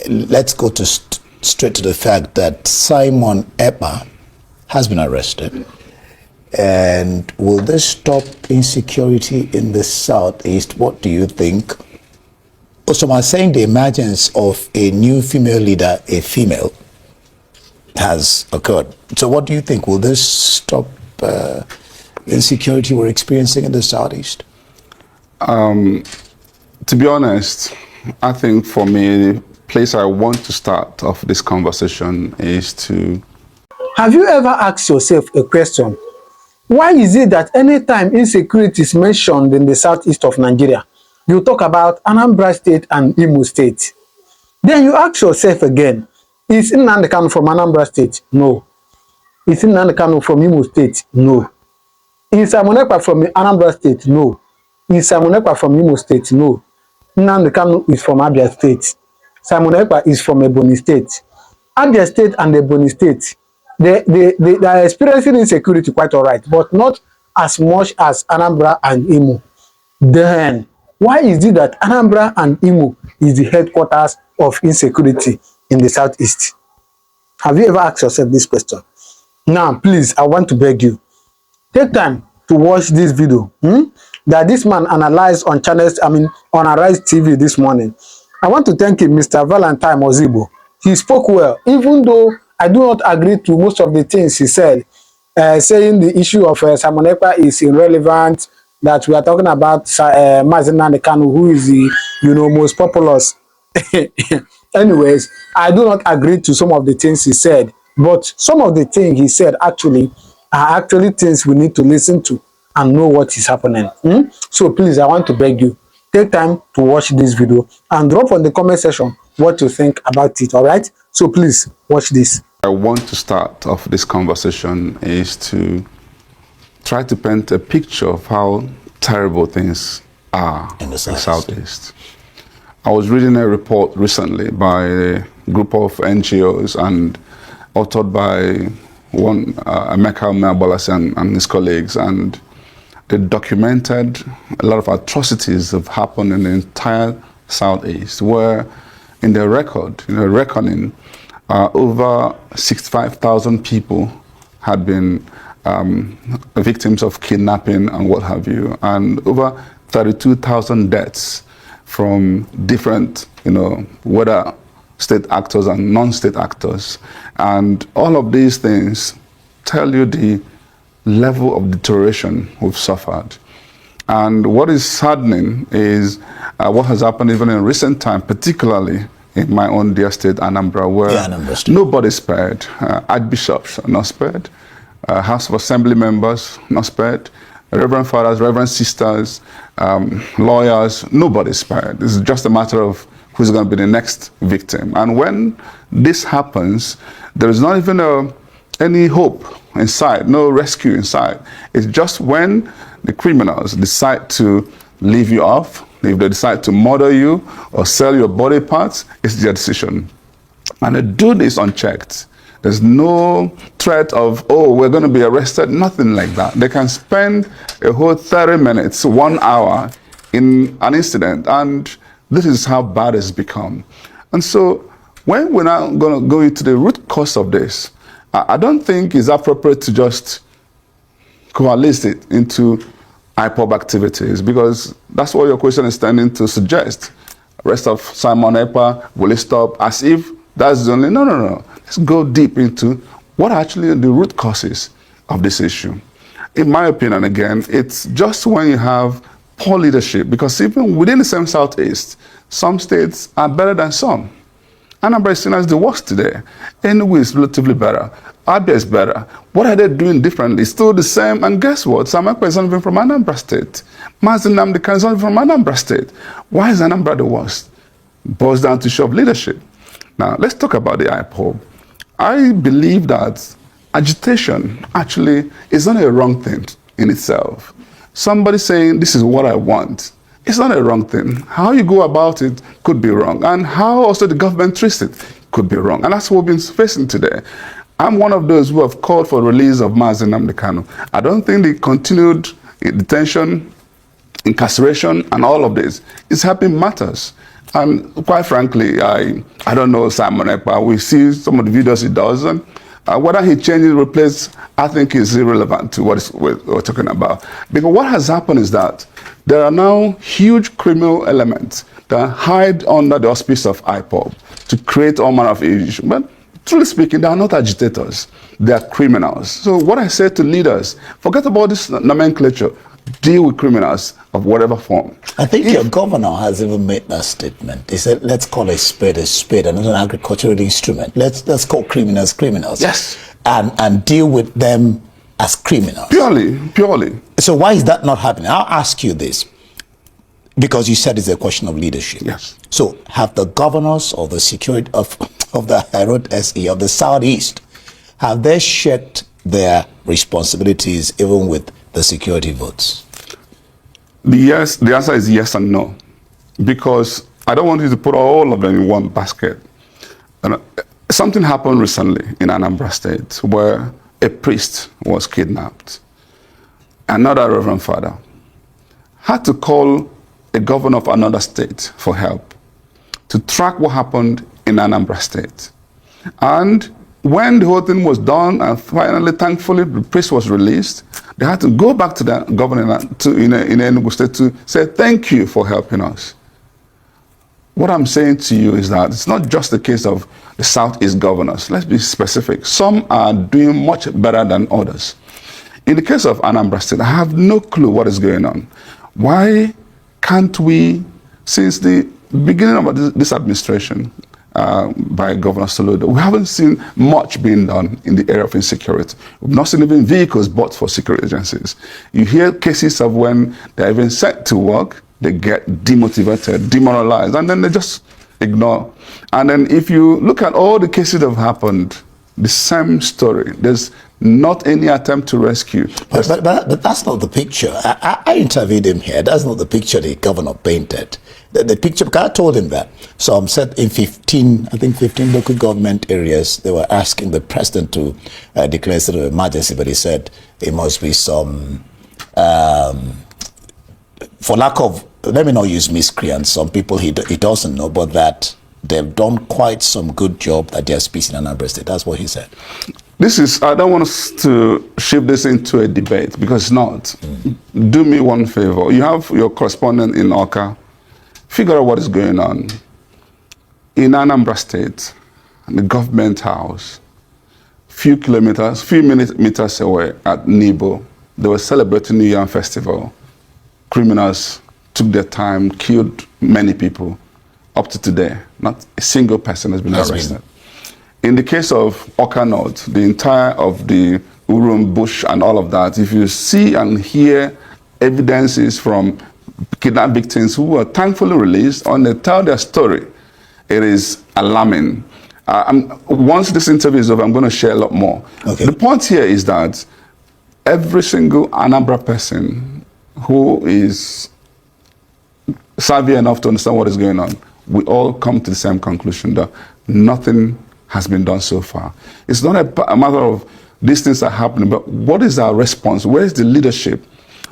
let's go to straight to the fact that Simon Ekpa has been arrested. And will this stop insecurity in the Southeast? What do you think? Also, I'm saying the emergence of a new female leader, a female, has occurred. So what do you think? Will this stop insecurity we're experiencing in the Southeast? To be honest, I think for me, the place I want to start off this conversation is to... Have you ever asked yourself a question? Why is it that anytime insecurity is mentioned in the southeast of Nigeria, you talk about Anambra State and Imo State? Then you ask yourself again, is Nnamdi Kanu from Anambra State? No. Is Nnamdi Kanu from Imo State? No. Is Simon Ekpa from Anambra State? No. Is Simon Ekpa from Imo State? No. Nnamdi Kanu is from Abia State. Simon Ekpa is from Ebonyi State. Abia State and Ebonyi State, they are experiencing insecurity quite all right, but not as much as Anambra and Imo. Then, why is it that Anambra and Imo is the headquarters of insecurity in the Southeast? Have you ever asked yourself this question? Now, please, I want to beg you, take time to watch this video that this man analyzed on channels, on Arise TV this morning. I want to thank him, Mr. Valentine Ozibo. He spoke well, even though I do not agree to most of the things he said, saying the issue of Simon Ekpa is irrelevant, that we are talking about Nnamdi Kanu, who is the most populous. Anyways, I do not agree to some of the things he said, but some of the things he said actually are actually things we need to listen to and know what is happening. So please, I want to beg you, take time to watch this video and drop on the comment section what you think about it, all right? So please, watch this. I want to start off this conversation is to try to paint a picture of how terrible things are in the Southeast. I was reading a report recently by a group of NGOs and authored by one, Emeka Umeabolasi and his colleagues, and they documented a lot of atrocities that have happened in the entire Southeast, where in their reckoning, over 65,000 people had been victims of kidnapping and what have you, and over 32,000 deaths from different, whether state actors and non-state actors. And all of these things tell you the level of deterioration we've suffered. And what is saddening is what has happened even in recent time, particularly in my own dear state, Anambra, where nobody's spared. Archbishops are not spared. House of Assembly members not spared. Reverend fathers, reverend sisters, lawyers, nobody's spared. It's just a matter of who's going to be the next victim. And when this happens, there is not even any hope in sight, no rescue in sight. It's just when the criminals decide to leave you off, if they decide to murder you or sell your body parts, it's their decision. And they do this unchecked. There's no threat of, oh, we're going to be arrested, nothing like that. They can spend a whole 30 minutes, 1 hour in an incident, and this is how bad it's become. And so when we're now going to go into the root cause of this, I don't think it's appropriate to just coalesce it into IPOB activities, because that's what your question is tending to suggest. Arrest of Simon Ekpa, will it stop? As if that's the only, no. Let's go deep into what are actually the root causes of this issue. In my opinion, again, it's just when you have poor leadership, because even within the same Southeast, some states are better than some. Anambra is seen as the worst today. Enugu is relatively better. Abia is better. What are they doing differently? It's still the same. And guess what? Simon Ekpa is not even from Anambra State. Nnamdi Kanu is not even from Anambra State. Why is Anambra the worst? It boils down to issue of leadership. Now, let's talk about the IPOB. I believe that agitation actually is not a wrong thing in itself. Somebody saying, this is what I want, it's not a wrong thing. How you go about it could be wrong. And how also the government treats it could be wrong. And that's what we've been facing today. I'm one of those who have called for the release of Nnamdi Kanu. I don't think the continued detention, incarceration, and all of this is helping matters. And quite frankly, I don't know Simon Ekpa. We see some of the videos he does, and whether he changes, replaces, I think is irrelevant to what we're talking about. Because what has happened is that there are now huge criminal elements that hide under the auspice of IPOB to create all manner of issues. But truly speaking, they are not agitators. They are criminals. So what I say to leaders, forget about this nomenclature. Deal with criminals of whatever form. I think your governor has even made that statement. He said, let's call a spade and not an agricultural instrument. Let's call criminals criminals. Yes. And deal with them as criminals. Purely. So why is that not happening? I'll ask you this. Because you said it's a question of leadership. Yes. So have the governors of the security of the Herod SE of the Southeast, have they shared their responsibilities even with the security votes? The answer is yes and no. Because I don't want you to put all of them in one basket. Something happened recently in Anambra State where a priest was kidnapped. Another reverend father had to call a governor of another state for help to track what happened in Anambra State. And when the whole thing was done and finally, thankfully, the priest was released, they had to go back to the governor in Enugu State to say, thank you for helping us. What I'm saying to you is that it's not just the case of the Southeast governors. Let's be specific. Some are doing much better than others. In the case of Anambra State, I have no clue what is going on. Why can't we, since the beginning of this administration, by Governor Soludo, we haven't seen much being done in the area of insecurity. We've not seen even vehicles bought for security agencies. You hear cases of when they're even sent to work, they get demotivated, demoralized, and then they just ignore. And then if you look at all the cases that have happened, the same story. There's not any attempt to rescue. But that's not the picture. I interviewed him here. That's not the picture the governor painted. The picture, because I told him that. So I'm said in 15 local government areas, they were asking the president to declare a state of emergency, but he said it must be some, for lack of, let me not use miscreants, some people he doesn't know, but that they've done quite some good job that they're speaking in Anambra State. That's what he said. I don't want us to shift this into a debate, because it's not. Do me one favor. You have your correspondent in Awka. Figure out what is going on. In Anambra State, the government house, few meters away at Nibo, they were celebrating New Year Festival. Criminals took their time, killed many people. Up to today, not a single person has been arrested. In the case of Awka North, the entire of the Urum bush and all of that, if you see and hear evidences from kidnapped victims who were thankfully released, and they tell their story, it is alarming. Once this interview is over, I'm going to share a lot more. Okay. The point here is that every single Anambra person who is savvy enough to understand what is going on, we all come to the same conclusion that nothing has been done so far. It's not a matter of these things are happening, but what is our response? Where is the leadership?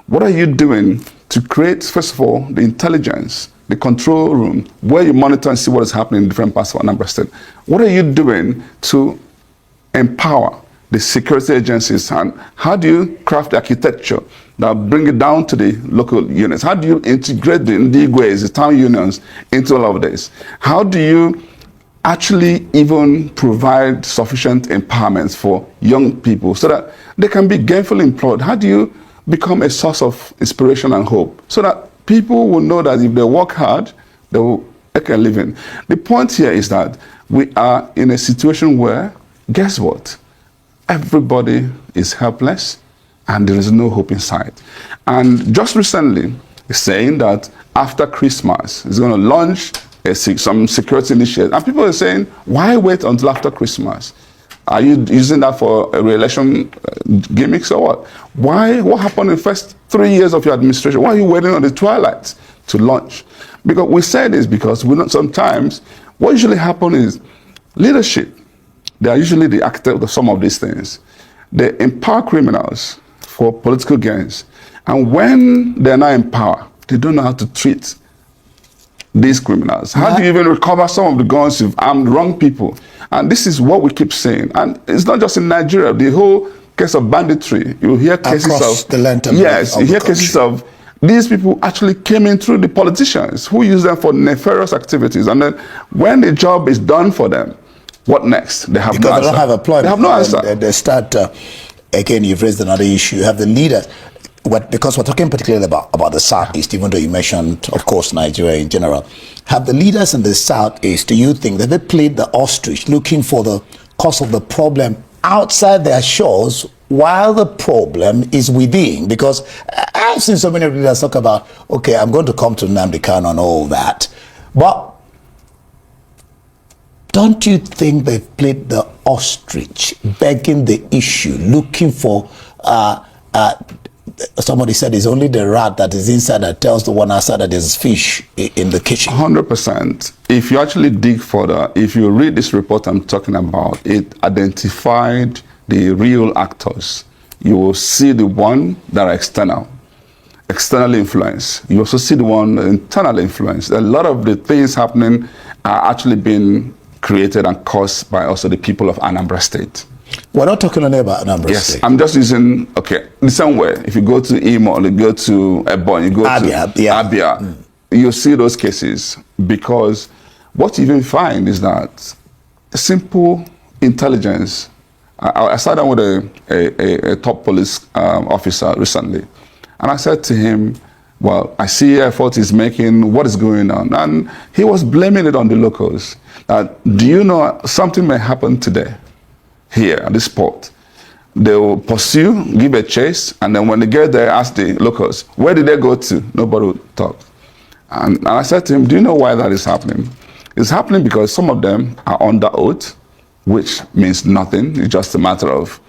What are you doing to create, first of all, the intelligence, the control room, where you monitor and see what is happening in different parts of Anambra State? What are you doing to empower the security agencies, and how do you craft the architecture that bring it down to the local units? How do you integrate the Ndigwes, the town unions, into all of this? How do you actually even provide sufficient empowerment for young people so that they can be gainfully employed? How do you become a source of inspiration and hope so that people will know that if they work hard, they will make a living? The point here is that we are in a situation where, guess what? Everybody is helpless and there is no hope in sight. And just recently, it's saying that after Christmas, it's going to launch some security initiative. And people are saying, why wait until after Christmas? Are you using that for a re-election gimmicks or what? What happened in the first 3 years of your administration? Why are you waiting on the twilight to launch? Because we say this because we know sometimes what usually happens is leadership. They are usually the architect of some of these things. They empower criminals for political gains. And when they're not in power, they don't know how to treat these criminals? How do you even recover some of the guns you've armed wrong people? And this is what we keep saying. And it's not just in Nigeria. The whole case of banditry, you hear cases across of the length you hear cases of these people actually came in through the politicians who use them for nefarious activities. And then when the job is done for them, what next? They have because no answer. They don't have employment. They have no answer. They start, again, you've raised another issue. You have the leaders. Because we're talking particularly about the Southeast, even though you mentioned, of course, Nigeria in general. Have the leaders in the Southeast, do you think that they played the ostrich looking for the cause of the problem outside their shores while the problem is within? Because I've seen so many leaders talk about, okay, I'm going to come to Nnamdi Kanu and all that. But don't you think they've played the ostrich, begging the issue, looking for... somebody said it's only the rat that is inside that tells the one outside that there's fish in the kitchen. 100%. If you actually dig further, if you read this report I'm talking about, it identified the real actors. You will see the one that are external influence. You also see the one internal influence. A lot of the things happening are actually being created and caused by also the people of Anambra State. We're not talking only about Anambra State. Yes, I'm just using, the same way. If you go to Imo, you go to Ebonyi, you go to Abia, you see those cases, because what you even find is that simple intelligence. I sat down with a top police officer recently, and I said to him, well, I see effort he's making, what is going on? And he was blaming it on the locals. Do you know something may happen today? Here at this port, they will pursue, give a chase, and then when they get there, ask the locals, where did they go to? Nobody will talk. And I said to him, do you know why that is happening? It's happening because some of them are under oath, which means nothing. It's just a matter of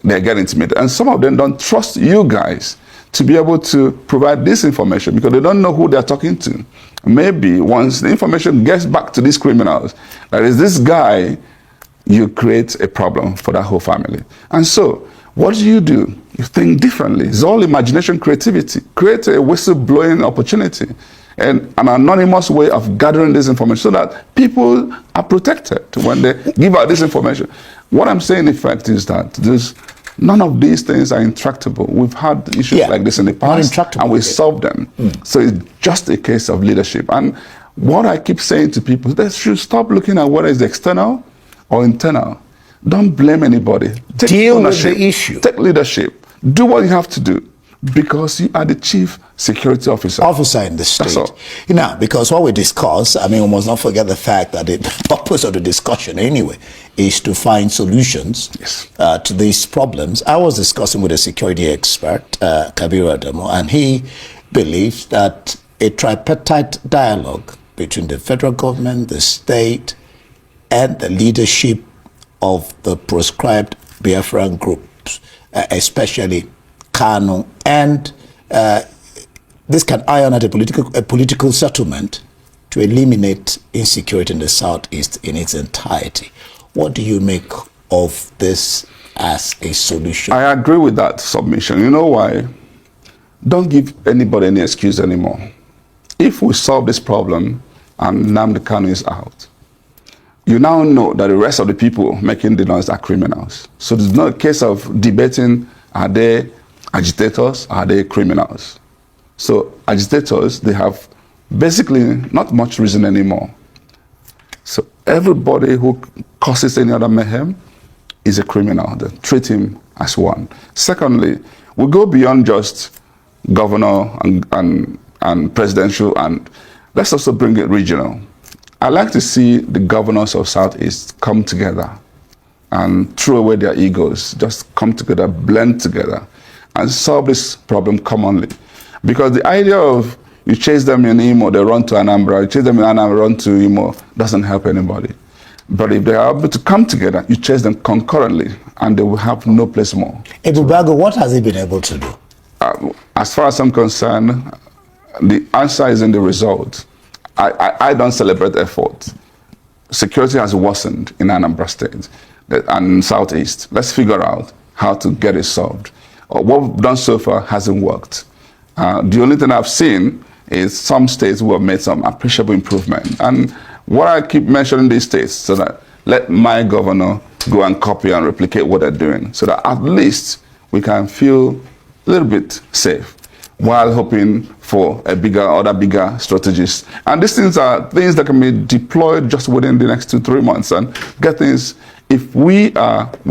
they're getting intimidated. And some of them don't trust you guys to be able to provide this information because they don't know who they're talking to. Maybe once the information gets back to these criminals, that is this guy, you create a problem for that whole family. And so, what do? You think differently. It's all imagination, creativity. Create a whistleblowing opportunity and an anonymous way of gathering this information so that people are protected when they give out this information. What I'm saying, in fact, is that none of these things are intractable. We've had issues like this in the past, and we solved them. So it's just a case of leadership. And what I keep saying to people, they should stop looking at what is external or internal. Don't blame anybody. Deal with the issue. Take leadership. Do what you have to do because you are the chief security officer. Officer in the state. That's all. Now, because what we discuss, we must not forget the fact that the purpose of the discussion anyway is to find solutions to these problems. I was discussing with a security expert, Kabiru Adamu, and he believes that a tripartite dialogue between the federal government, the state, and the leadership of the proscribed Biafran groups, especially Kanu, and this can iron out a political settlement to eliminate insecurity in the Southeast in its entirety. What do you make of this as a solution? I agree with that submission. You know why? Don't give anybody any excuse anymore. If we solve this problem and Nnamdi Kanu is out, you now know that the rest of the people making the noise are criminals. So it's not a case of debating, are they agitators, are they criminals? So agitators, they have basically not much reason anymore. So everybody who causes any other mayhem is a criminal. They treat him as one. Secondly, we go beyond just governor and presidential, and let's also bring it regional. I like to see the governors of Southeast come together and throw away their egos, just come together, blend together, and solve this problem commonly. Because the idea of you chase them in Imo, they run to Anambra, you chase them in Anambra, run to Imo, doesn't help anybody. But if they are able to come together, you chase them concurrently, and they will have no place more. Ebubago, what has he been able to do? As far as I'm concerned, the answer is in the result. I don't celebrate effort. Security has worsened in Anambra State and Southeast. Let's figure out how to get it solved. What we've done so far hasn't worked. The only thing I've seen is some states will have made some appreciable improvement. And what I keep mentioning these states, so that let my governor go and copy and replicate what they're doing, so that at least we can feel a little bit safe, while hoping for other bigger strategies. And these things are things that can be deployed just within the next 2-3 months and get things. If we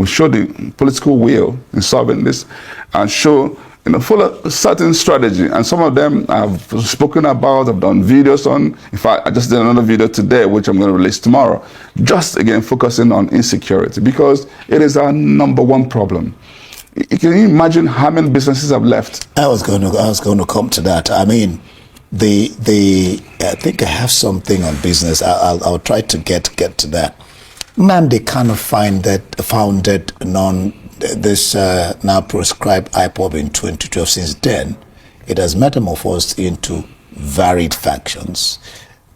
show the political will in solving this and show full of certain strategy, and some of them I've spoken about, I've done videos on. In fact, I just did another video today, which I'm going to release tomorrow, just again focusing on insecurity, because it is our #1 problem. Can you imagine how many businesses have left? I was going to come to that. I mean, I think I have something on business. I'll try to get to that. Nnamdi Kanu founded this now proscribed IPOB in 2012. Since then, it has metamorphosed into varied factions.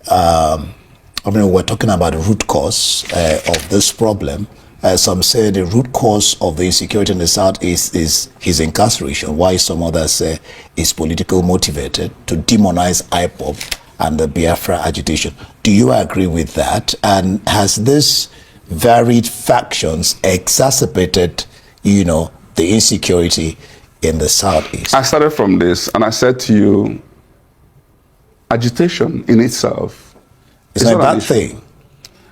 We're talking about the root cause of this problem. Some say the root cause of the insecurity in the Southeast is his incarceration, while some others say it's politically motivated to demonize IPOB and the Biafra agitation. Do you agree with that? And has this varied factions exacerbated, the insecurity in the Southeast? I started from this, and I said to you, agitation in itself is not a bad thing.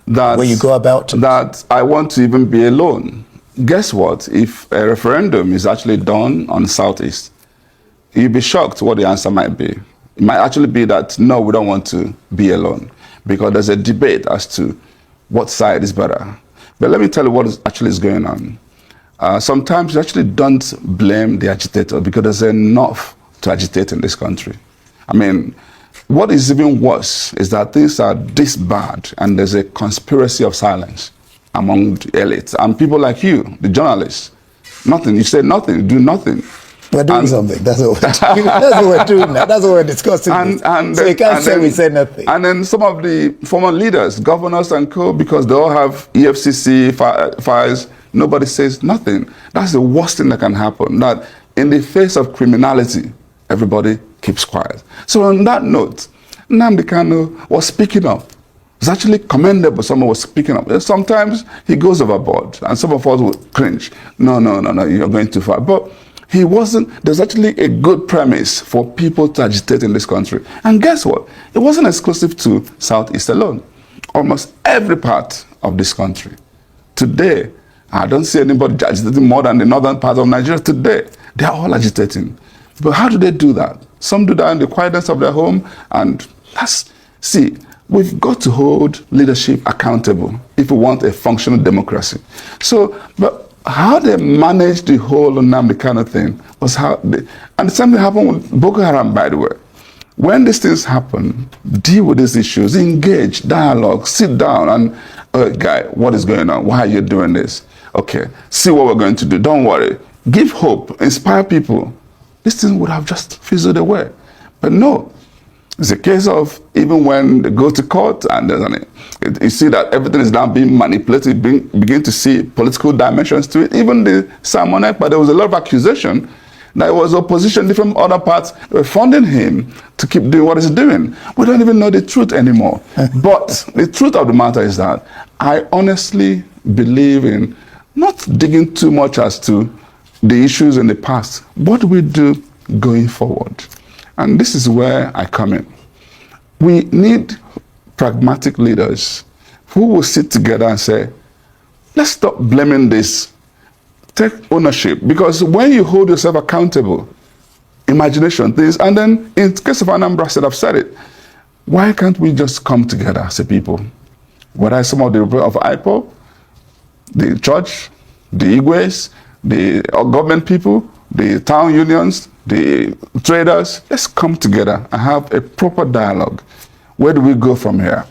That when you go about that I want to even be alone. Guess what? If a referendum is actually done on the Southeast, you'll be shocked what the answer might be. It might actually be that no, we don't want to be alone, because there's a debate as to what side is better. But let me tell you what is going on. Sometimes you actually don't blame the agitator, because there's enough to agitate in this country. I mean, what is even worse is that things are this bad, and there's a conspiracy of silence among the elites and people like you, the journalists. Nothing. You say nothing. You do nothing. We're doing something. That's what we're doing. That's what we're doing now. That's what we're discussing. So you can't say we say nothing. And then some of the former leaders, governors and co, because they all have EFCC files, nobody says nothing. That's the worst thing that can happen. That in the face of criminality, everybody keeps quiet. So on that note, Nnamdi Kanu was speaking up. It's actually commendable someone was speaking up. Sometimes he goes overboard, and some of us will cringe. No, you're going too far. But he wasn't. There's actually a good premise for people to agitate in this country. And guess what? It wasn't exclusive to Southeast alone. Almost every part of this country. Today, I don't see anybody agitating more than the northern part of Nigeria today. They are all agitating. But how do they do that? Some do that in the quietness of their home, and we've got to hold leadership accountable if we want a functional democracy. So, but how they managed the whole Nnamdi Kanu thing was and something happened with Boko Haram, by the way. When these things happen, deal with these issues, engage, dialogue, sit down and, guy, what is going on? Why are you doing this? Okay, see what we're going to do. Don't worry. Give hope, inspire people. This thing would have just fizzled away. But no, it's a case of even when they go to court and you see that everything is now being manipulated, begin to see political dimensions to it. Even the Simon Ekpa, there was a lot of accusation that it was opposition, different other parts were funding him to keep doing what he's doing. We don't even know the truth anymore. But the truth of the matter is that I honestly believe in not digging too much as to the issues in the past. What do we do going forward? And this is where I come in. We need pragmatic leaders who will sit together and say, let's stop blaming this. Take ownership. Because when you hold yourself accountable, imagination, things, and then in the case of Anambra, I've said it, why can't we just come together as a people? Whether some of the of IPOB, the church, the Igwes, the government people, the town unions, the traders, let's come together and have a proper dialogue. Where do we go from here?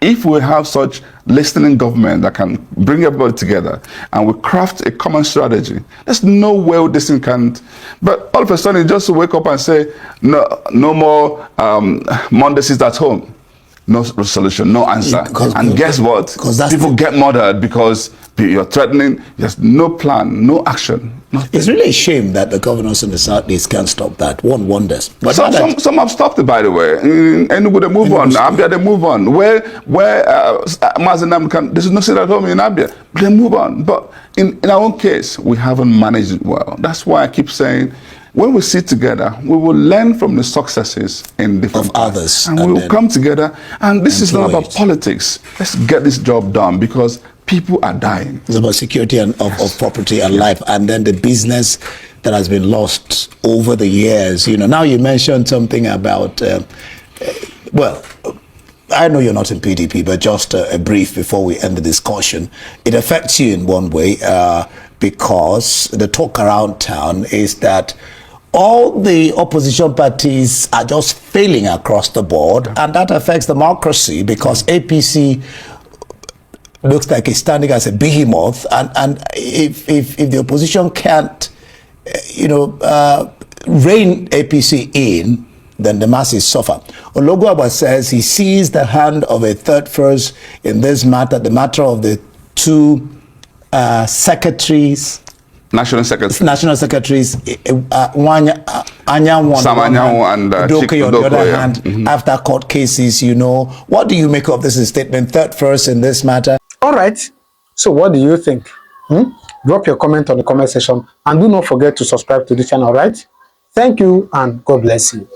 If we have such listening government that can bring everybody together and we craft a common strategy, there's no way this thing can't. But all of a sudden, just wake up and say, no more Mondays is at home. no solution, no answer. And guess what? People get murdered because you're threatening. There's no plan, no action. Nothing. It's really a shame that the governors in the Southeast can't stop that. One wonders. But some have stopped it, by the way. And would they move on? Abia, they move on. Where Mazen Nnamdi can, there's no state at home in Abia. They move on. But in our own case, we haven't managed it well. That's why I keep saying, when we sit together, we will learn from the successes in different others, and we will come together. And this is not about politics. Let's get this job done because people are dying. It's about security of property and life, and then the business that has been lost over the years. You know, now you mentioned something about, well, I know you're not in PDP, but just a brief before we end the discussion. It affects you in one way because the talk around town is that all the opposition parties are just failing across the board, and that affects democracy because APC looks like it's standing as a behemoth, and if the opposition can't, rein APC in, then the masses suffer. Ologuaba says he sees the hand of a third force in this matter, the matter of the two secretaries. National secretaries, Anyanwu and Udoke on the other hand, after court cases, What do you make of this statement, third first in this matter? All right. So what do you think? Drop your comment on the comment section and do not forget to subscribe to the channel, all right? Thank you and God bless you.